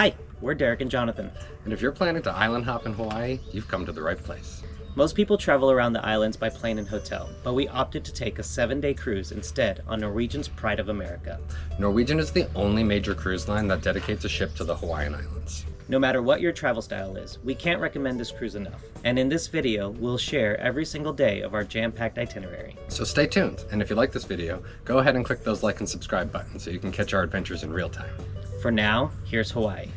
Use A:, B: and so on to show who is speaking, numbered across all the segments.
A: Hi, we're Derek and Jonathan.
B: And if you're planning to island hop in Hawaii, you've come to the right place.
A: Most people travel around the islands by plane and hotel, but we opted to take a 7-day cruise instead on Norwegian's Pride of America.
B: Norwegian is the only major cruise line that dedicates a ship to the Hawaiian Islands.
A: No matter what your travel style is, we can't recommend this cruise enough. And in this video, we'll share every single day of our jam-packed itinerary.
B: So stay tuned, and if you like this video, go ahead and click those like and subscribe buttons so you can catch our adventures in real time.
A: For now, here's Hawaii.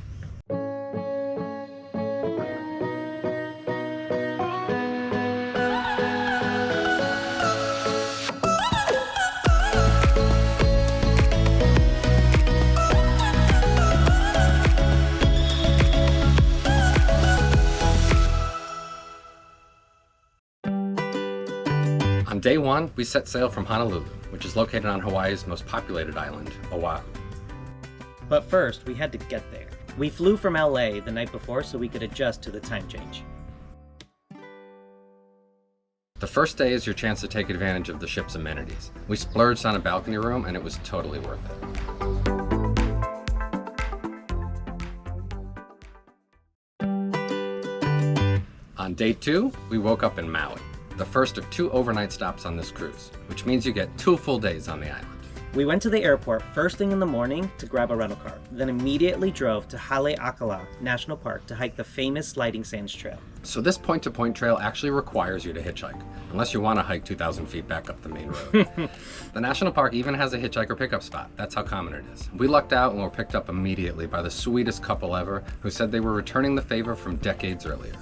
B: On day one, we set sail from Honolulu, which is located on Hawaii's most populated island, Oahu.
A: But first, we had to get there. We flew from LA the night before so we could adjust to the time change.
B: The first day is your chance to take advantage of the ship's amenities. We splurged on a balcony room and it was totally worth it. On day two, we woke up in Maui, the first of 2 overnight stops on this cruise, which means you get 2 full days on the island.
A: We went to the airport first thing in the morning to grab a rental car, then immediately drove to Kalalau National Park to hike the famous Sliding Sands Trail.
B: So this point-to-point trail actually requires you to hitchhike, unless you want to hike 2,000 feet back up the main road. The national park even has a hitchhiker pickup spot. That's how common it is. We lucked out and were picked up immediately by the sweetest couple ever who said they were returning the favor from decades earlier.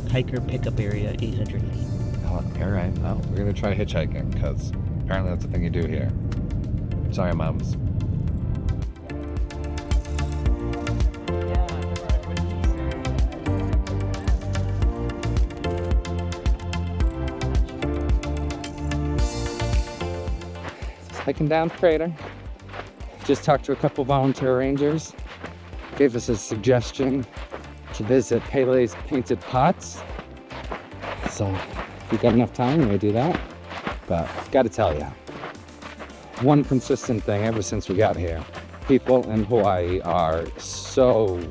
A: Hiker pickup area 800 feet.
C: Oh, all right. Well, we're gonna try hitchhiking because apparently that's the thing you do here. Sorry, moms. Just hiking down Crater. Just talked to a couple volunteer rangers. Gave us a suggestion to visit Pele's Painted Pots. So if you've got enough time, you may do that. But gotta tell you, one consistent thing ever since we got here, people in Hawaii are so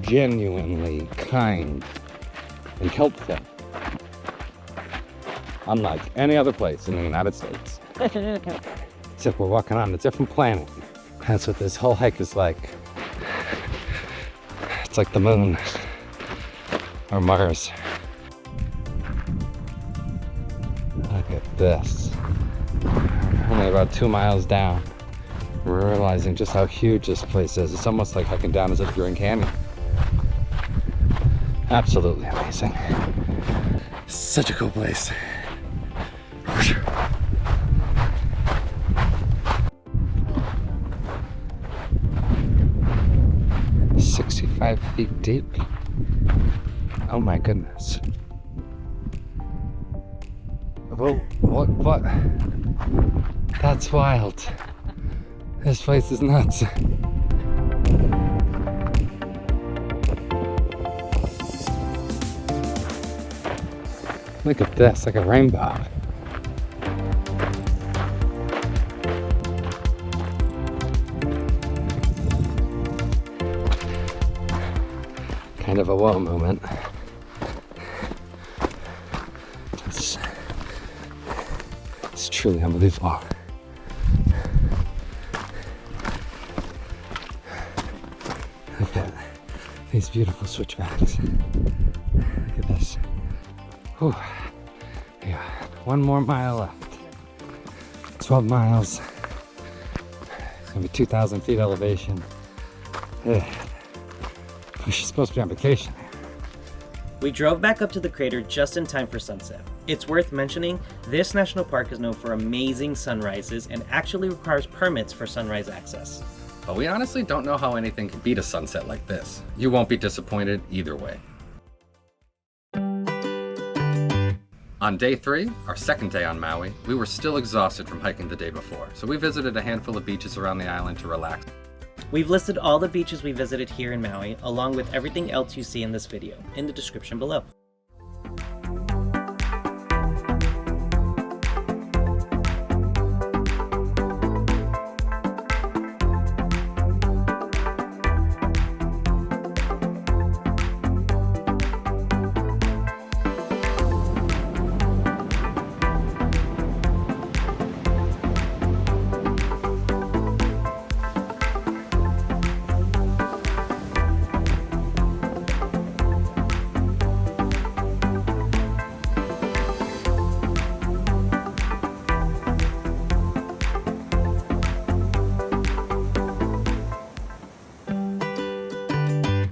C: genuinely kind and helpful. Unlike any other place in the United States. Except we're walking on a different planet. That's what this whole hike is like. It's like the moon or Mars. Look at this. Only about 2 miles down. We're realizing just how huge this place is. It's almost like hiking down a Grand Canyon. Absolutely amazing. Such a cool place. 65 feet deep. Oh my goodness. What? That's wild. This place is nuts. Look at this, like a rainbow. Kind of a whoa moment. It's truly unbelievable. Look at these beautiful switchbacks. Look at this. Whew. Yeah, 1 more mile left. 12 miles. It's gonna be 2,000 feet elevation. She's supposed to be on vacation.
A: We drove back up to the crater just in time for sunset. It's worth mentioning, this national park is known for amazing sunrises and actually requires permits for sunrise access.
B: But we honestly don't know how anything can beat a sunset like this. You won't be disappointed either way. On day 3, our second day on Maui, we were still exhausted from hiking the day before, so we visited a handful of beaches around the island to relax.
A: We've listed all the beaches we visited here in Maui, along with everything else you see in this video, in the description below.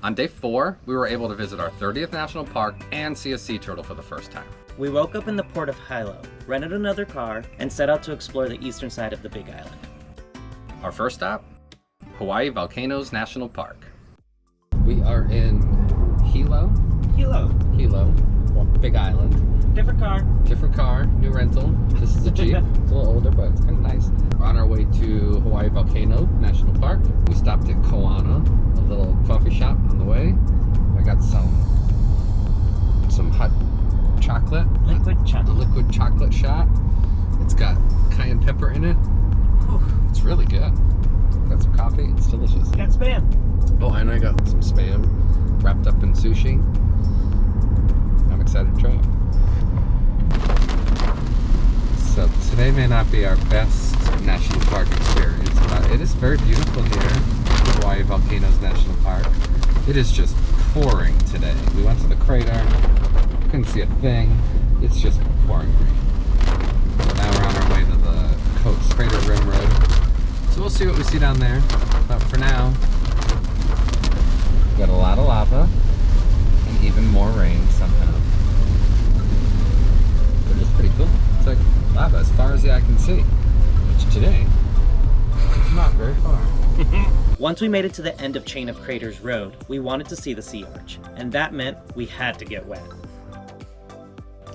B: On day 4, we were able to visit our 30th national park and see a sea turtle for the first time.
A: We woke up in the port of Hilo, rented another car, and set out to explore the eastern side of the Big Island.
B: Our first stop, Hawaii Volcanoes National Park.
C: We are in Hilo, Big Island.
A: Different car.
C: New rental. This is a Jeep. It's a little older, but it's kind of nice. We're on our way to Hawaii Volcano National Park. We stopped at Kona, a little coffee shop on the way. I got some hot chocolate.
A: Liquid
C: A
A: chocolate.
C: liquid chocolate shot. It's got cayenne pepper in it. It's really good. Got some coffee. It's delicious.
A: Got Spam.
C: Oh, and I got some Spam wrapped up in sushi. I'm excited to try it. So today may not be our best national park experience, but it is very beautiful here, Hawaii Volcanoes National Park. It is just pouring today. We went to the crater, couldn't see a thing. It's just pouring rain. Now we're on our way to the coast, Crater Rim Road. So we'll see what we see down there. But for now, we got a lot of lava and even more rain somehow. But it's pretty cool. It's like lava as far as the eye can see, which today is not very far.
A: Once we made it to the end of Chain of Craters Road, we wanted to see the sea arch, and that meant we had to get wet.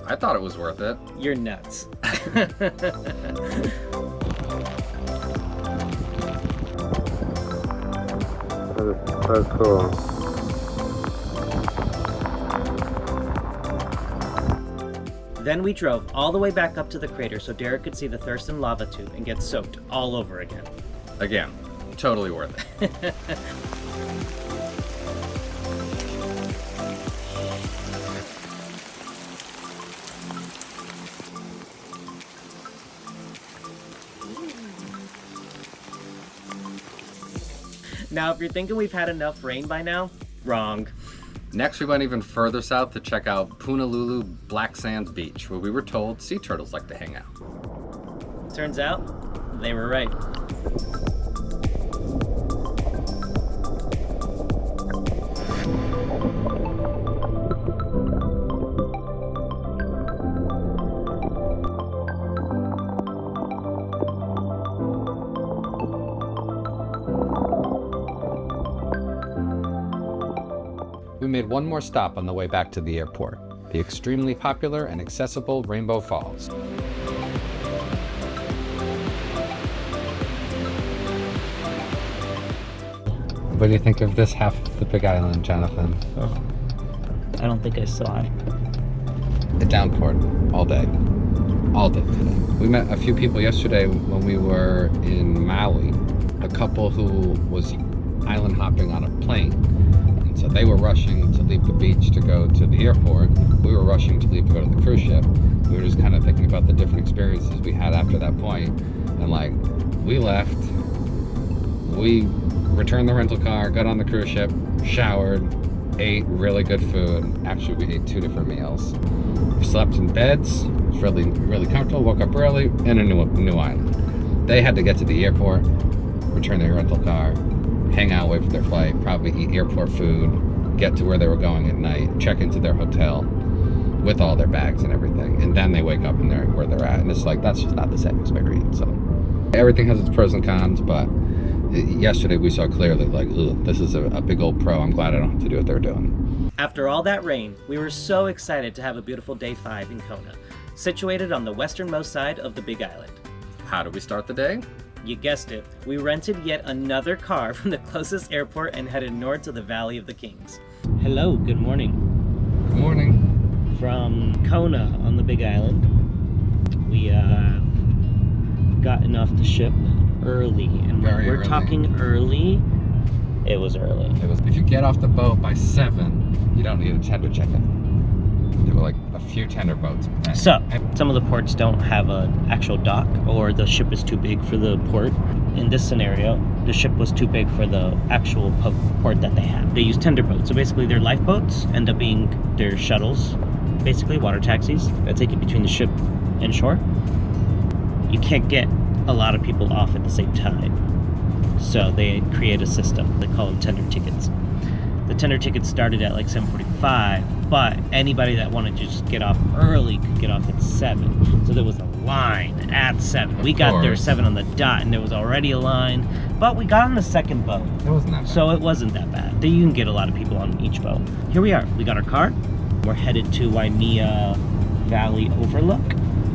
B: I thought it was worth it.
A: You're nuts.
C: So cool.
A: Then we drove all the way back up to the crater so Derek could see the Thurston lava tube and get soaked all over again.
B: Again, totally worth it.
A: Now, if you're thinking we've had enough rain by now, wrong.
B: Next, we went even further south to check out Honolulu Black Sands Beach, where we were told sea turtles like to hang out.
A: Turns out, they were right.
C: We made one more stop on the way back to the airport, the extremely popular and accessible Rainbow Falls. What do you think of this half of the Big Island, Jonathan?
A: Oh, I don't think I saw it.
C: It downpoured all day. All day today. We met a few people yesterday when we were in Maui. A couple who was island hopping on a plane. And so they were rushing to leave the beach to go to the airport. We were rushing to leave to go to the cruise ship. We were just kind of thinking about the different experiences we had after that point. And like, we left, we returned the rental car, got on the cruise ship, showered, ate really good food. Actually, we ate 2 different meals. We slept in beds, it was really, really comfortable, woke up early, in a new island. They had to get to the airport, return their rental car, hang out, wait for their flight, probably eat airport food, get to where they were going at night, check into their hotel with all their bags and everything, and then they wake up and they're where they're at. And it's like, that's just not the same experience. So everything has its pros and cons, but yesterday we saw clearly, like, ugh, this is a big old pro. I'm glad I don't have to do what they're doing.
A: After all that rain, we were so excited to have a beautiful day 5 in Kona, situated on the westernmost side of the Big Island.
B: How did we start the day?
A: You guessed it, we rented yet another car from the closest airport and headed north to the Valley of the Kings. Hello, good morning.
C: Good morning.
A: From Kona on the Big Island, we gotten off the ship early, and when
C: Very
A: we're
C: early.
A: talking early, it was early.
C: If you get off the boat by 7, you don't need a tender check-in. There were like a few tender boats.
A: So, some of the ports don't have an actual dock, or the ship is too big for the port. In this scenario, the ship was too big for the actual port that they have. They use tender boats. So basically their lifeboats end up being their shuttles, basically water taxis that take you between the ship and shore. You can't get a lot of people off at the same time. So they create a system. They call them tender tickets. The tender tickets started at like 7:45, but anybody that wanted to just get off early could get off at 7. So there was a line at 7. We got there 7 on the dot, and there was already a line, but we got on the second boat.
C: It wasn't that bad.
A: So it wasn't that bad. You can get a lot of people on each boat. Here we are. We got our car. We're headed to Waimea Valley Overlook.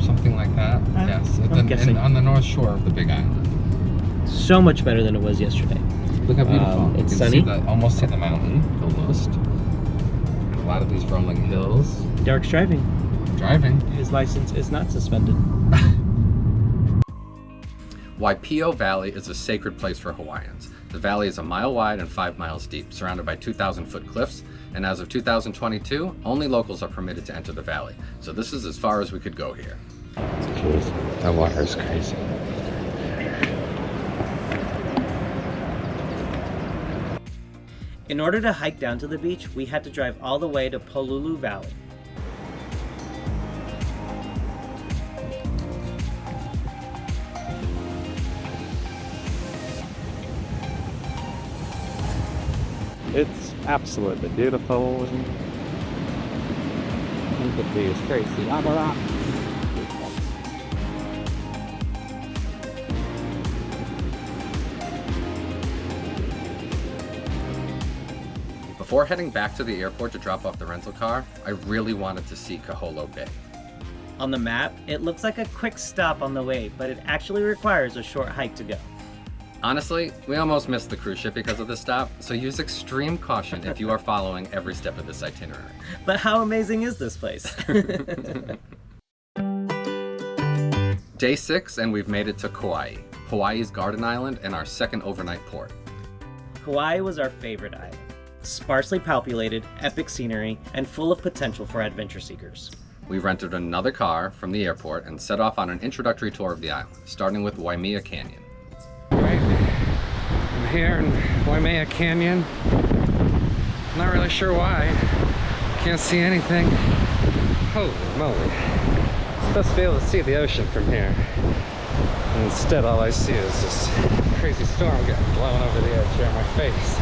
C: Something like that. Yes.
A: I'm guessing.
C: On the north shore of the Big Island.
A: So much better than it was yesterday.
C: Look how beautiful.
A: It's
C: you
A: sunny.
C: can see almost see the mountain, almost. And a lot of these rolling hills.
A: Derek's driving.
C: Driving.
A: His license is not suspended.
B: Waipio Valley is a sacred place for Hawaiians. The valley is a mile wide and 5 miles deep, surrounded by 2,000-foot cliffs, and as of 2022, only locals are permitted to enter the valley. So this is as far as we could go here.
C: It's crazy. That water is crazy.
A: In order to hike down to the beach, we had to drive all the way to Pololu Valley.
C: It's absolutely beautiful. Look at these crazy lava rocks.
B: Before heading back to the airport to drop off the rental car, I really wanted to see Kaholo Bay.
A: On the map, it looks like a quick stop on the way, but it actually requires a short hike to go.
B: Honestly, we almost missed the cruise ship because of this stop, so use extreme caution if you are following every step of this itinerary.
A: But how amazing is this place?
B: Day 6, and we've made it to Kawaii, Hawaii's Garden Island and our second overnight port.
A: Kawaii was our favorite island. Sparsely populated, epic scenery, and full of potential for adventure seekers.
B: We rented another car from the airport and set off on an introductory tour of the island, starting with Waimea Canyon.
C: Right, I'm here in Waimea Canyon. Not really sure why. Can't see anything. Holy moly. I'm supposed to be able to see the ocean from here. And instead all I see is this crazy storm getting blown over the edge here in my face.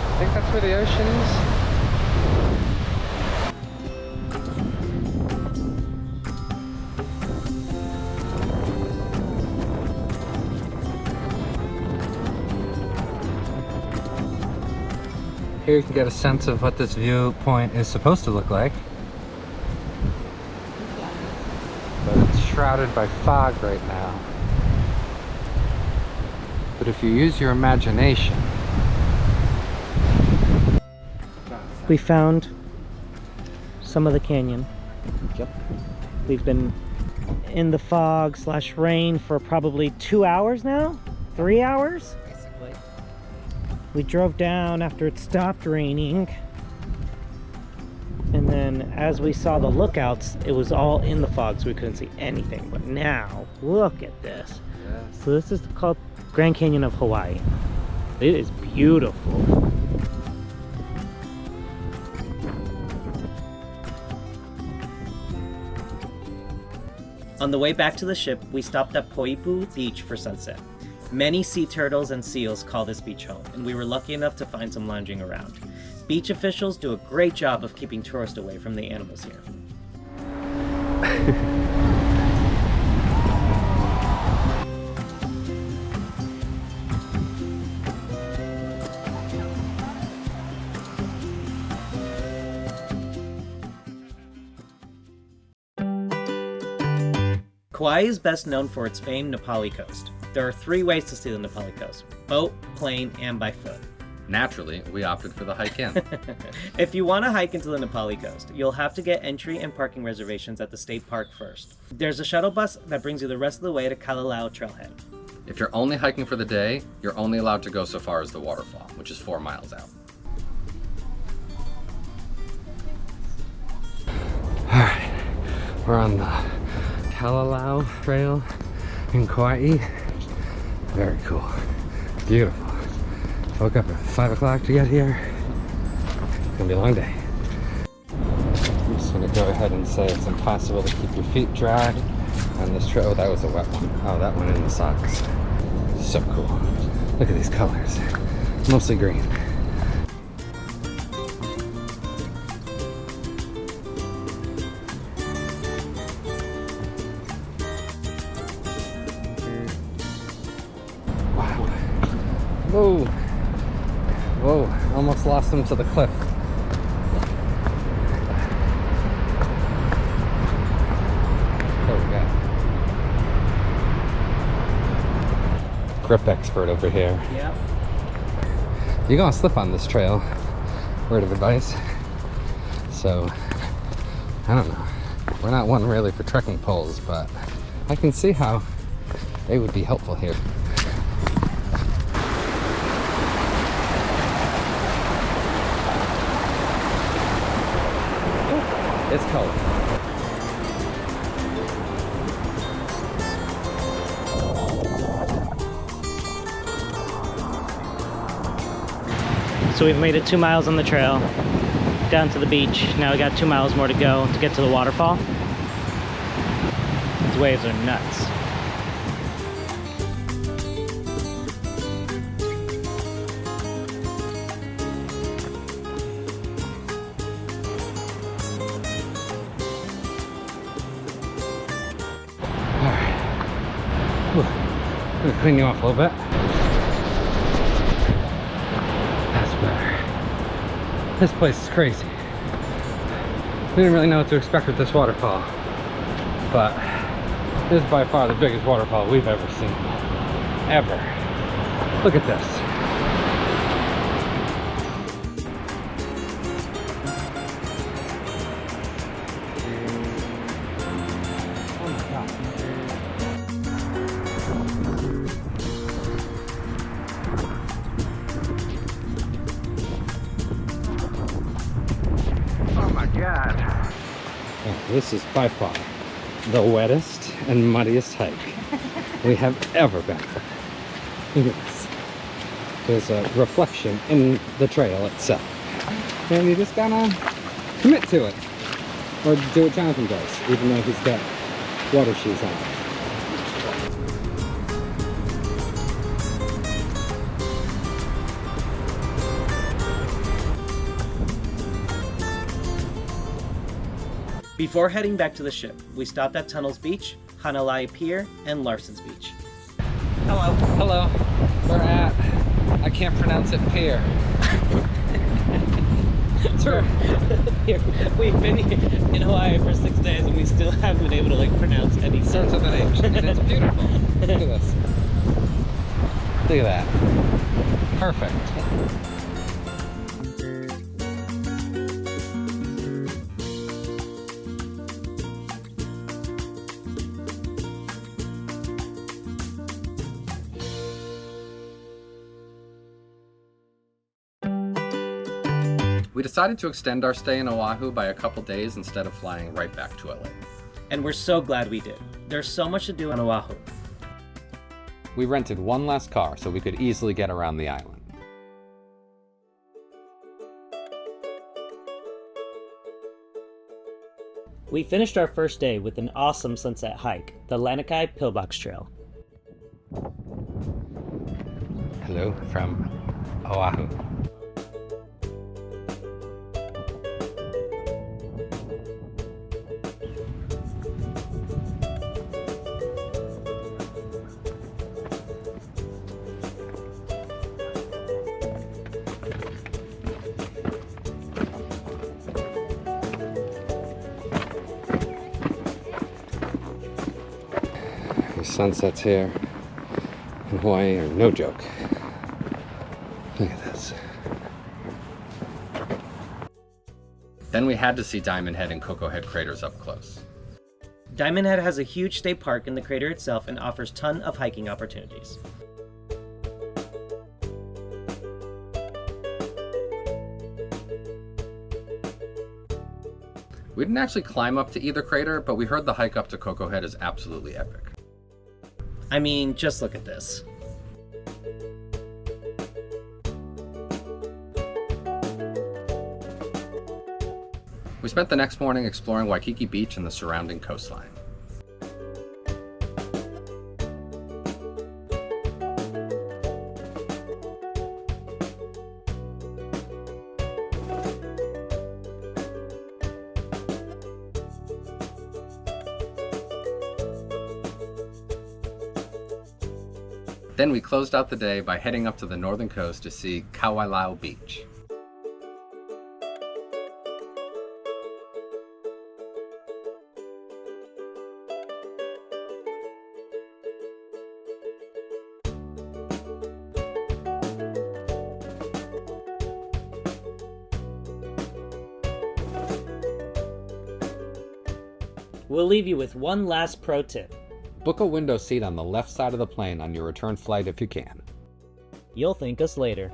C: I think that's where the ocean is. Here you can get a sense of what this viewpoint is supposed to look like. But it's shrouded by fog right now. But if you use your imagination,
A: We found some of the canyon.
C: Yep.
A: We've been in the fog / rain for probably 2 hours now? 3 hours?
C: basically.
A: We drove down after it stopped raining. And then as we saw the lookouts, it was all in the fog, so we couldn't see anything. But now, look at this.
C: Yes.
A: So this is called Grand Canyon of Hawaii. It is beautiful. On the way back to the ship, we stopped at Poipu Beach for sunset. Many sea turtles and seals call this beach home, and we were lucky enough to find some lounging around. Beach officials do a great job of keeping tourists away from the animals here. Kauai is best known for its famed Nepali coast. There are 3 ways to see the Nepali coast: boat, plane, and by foot.
B: Naturally, we opted for the hike in.
A: If you want to hike into the Nepali coast, you'll have to get entry and parking reservations at the state park first. There's a shuttle bus that brings you the rest of the way to Kalalau Trailhead.
B: If you're only hiking for the day, you're only allowed to go so far as the waterfall, which is 4 miles out.
C: Alright, we're on the Kalalau Trail in Kawaii. Very cool. Beautiful. Woke up at 5 o'clock to get here. It's gonna be a long day. I'm just gonna go ahead and say it's impossible to keep your feet dry on this trail. Oh, that was a wet one. Oh, that one in the socks. So cool. Look at these colors. Mostly green. Almost lost him to the cliff. There we go. Grip expert over here.
A: Yeah.
C: You're gonna slip on this trail, word of advice. So, I don't know. We're not one really for trekking poles, but I can see how they would be helpful here. It's cold.
A: So we've made it 2 miles on the trail, down to the beach. Now we got 2 miles more to go to get to the waterfall. These waves are nuts.
C: I'm gonna clean you off a little bit. That's better. This place is crazy. We didn't really know what to expect with this waterfall, but this is by far the biggest waterfall we've ever seen. Ever. Look at this. Oh my God. Oh my God. This is by far the wettest and muddiest hike we have ever been. Look at this. There's a reflection in the trail itself. And you just gotta commit to it. Or do what Jonathan does, even though he's got water shoes on.
A: Before heading back to the ship, we stopped at Tunnels Beach, Honolulu Pier, and Larson's Beach. Hello.
C: Hello. We're at, I can't pronounce it, pier.
A: Here, we've been here in Hawaii for 6 days and we still haven't been able to pronounce any
C: Starts with an H, and it's beautiful. Look at this. Look at that. Perfect.
B: We decided to extend our stay in Oahu by a couple days instead of flying right back to LA.
A: And we're so glad we did. There's so much to do on Oahu.
C: We rented one less car so we could easily get around the island.
A: We finished our first day with an awesome sunset hike, the Lanikai Pillbox Trail.
C: Hello from Oahu. Sunsets here in Hawaii are no joke. Look at this.
B: Then we had to see Diamond Head and Coco Head craters up close.
A: Diamond Head has a huge state park in the crater itself and offers ton of hiking opportunities.
B: We didn't actually climb up to either crater, but we heard the hike up to Coco Head is absolutely epic.
A: I mean, just look at this.
B: We spent the next morning exploring Waikiki Beach and the surrounding coastline. Then we closed out the day by heading up to the northern coast to see Kalalau Beach.
A: We'll leave you with one last pro tip.
C: Book a window seat on the left side of the plane on your return flight if you can.
A: You'll thank us later.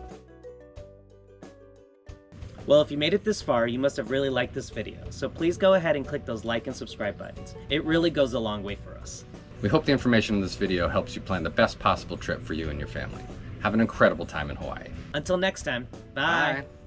A: Well, if you made it this far, you must have really liked this video, so please go ahead and click those like and subscribe buttons. It really goes a long way for us.
B: We hope the information in this video helps you plan the best possible trip for you and your family. Have an incredible time in Hawaii.
A: Until next time, bye.
B: Bye.